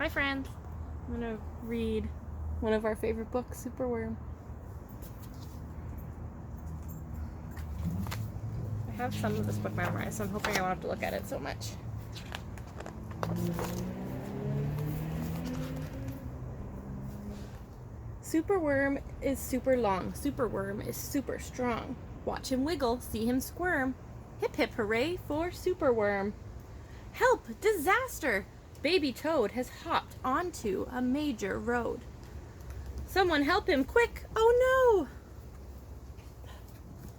Hi friends. I'm going to read one of our favorite books, Superworm. I have some of this book memorized, so I'm hoping I won't have to look at it so much. Superworm is super long. Superworm is super strong. Watch him wiggle, see him squirm. Hip hip hooray for Superworm. Help! Disaster! Baby Toad has hopped onto a major road. Someone help him quick! Oh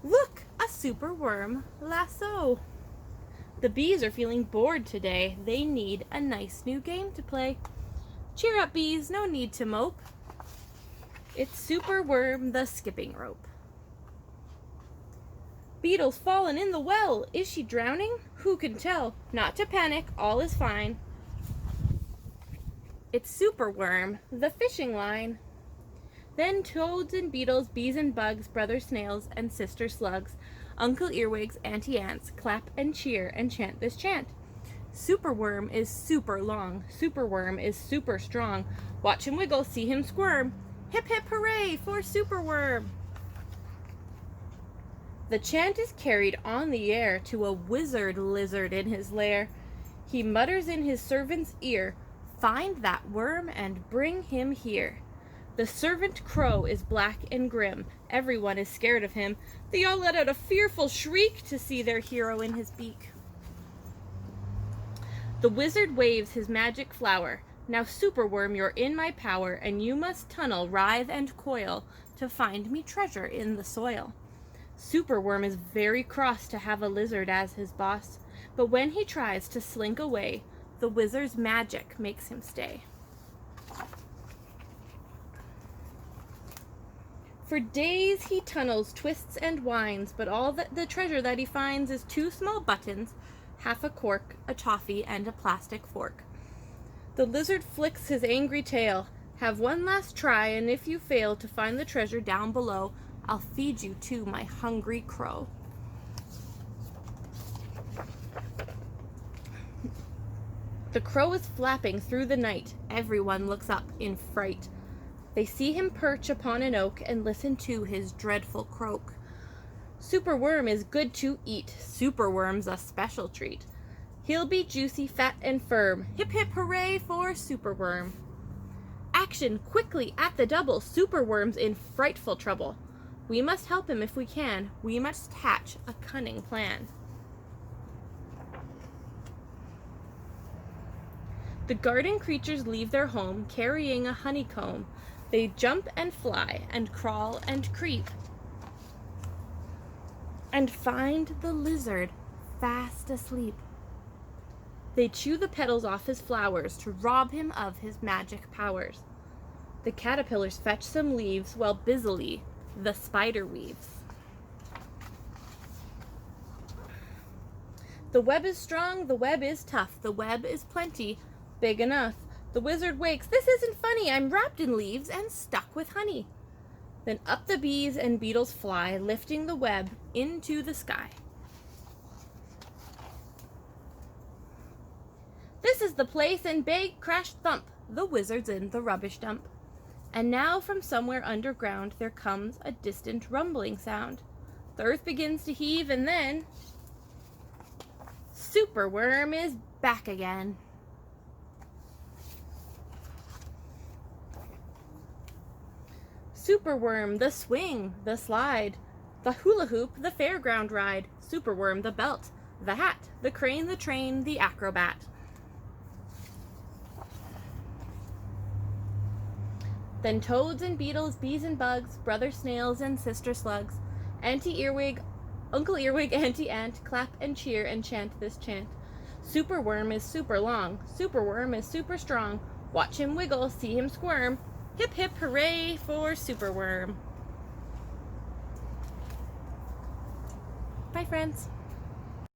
no! Look! A superworm lasso! The bees are feeling bored today. They need a nice new game to play. Cheer up, bees, no need to mope. It's Superworm the skipping rope. Beetle's fallen in the well. Is she drowning? Who can tell? Not to panic, all is fine. It's Superworm, the fishing line. Then toads and beetles, bees and bugs, brother snails and sister slugs, Uncle Earwigs, Auntie Ants, clap and cheer and chant this chant. Superworm is super long. Superworm is super strong. Watch him wiggle, see him squirm. Hip hip hooray for Superworm! The chant is carried on the air to a wizard lizard in his lair. He mutters in his servant's ear, "Find that worm and bring him here." The servant crow is black and grim. Everyone is scared of him. They all let out a fearful shriek to see their hero in his beak. The wizard waves his magic flower. Now, Superworm, you're in my power, and you must tunnel, writhe, and coil to find me treasure in the soil. Superworm is very cross to have a lizard as his boss, but when he tries to slink away, the wizard's magic makes him stay. For days he tunnels, twists, and winds, but all the treasure that he finds is 2 small buttons, half a cork, a toffee, and a plastic fork. The lizard flicks his angry tail. Have one last try, and if you fail to find the treasure down below, I'll feed you to my hungry crow. The crow is flapping through the night. Everyone looks up in fright. They see him perch upon an oak and listen to his dreadful croak. Superworm is good to eat. Superworm's a special treat. He'll be juicy, fat, and firm. Hip hip hooray for Superworm. Action quickly at the double. Superworm's in frightful trouble. We must help him if we can. We must hatch a cunning plan. The garden creatures leave their home carrying a honeycomb. They jump and fly and crawl and creep and find the lizard fast asleep. They chew the petals off his flowers to rob him of his magic powers. The caterpillars fetch some leaves while busily the spider weaves. The web is strong, the web is tough, the web is plenty, big enough. The wizard wakes, "This isn't funny, I'm wrapped in leaves and stuck with honey." Then up the bees and beetles fly, lifting the web into the sky. This is the place, and big crash thump, the wizard's in the rubbish dump. And now from somewhere underground there comes a distant rumbling sound. The earth begins to heave, and then Superworm is back again. Superworm, the swing, the slide, the hula hoop, the fairground ride. Superworm, the belt, the hat, the crane, the train, the acrobat. Then toads and beetles, bees and bugs, brother snails and sister slugs, Auntie Earwig, Uncle Earwig, Auntie Ant, clap and cheer and chant this chant. Superworm is super long. Superworm is super strong. Watch him wiggle, see him squirm. Hip hip hooray for Superworm. Bye friends.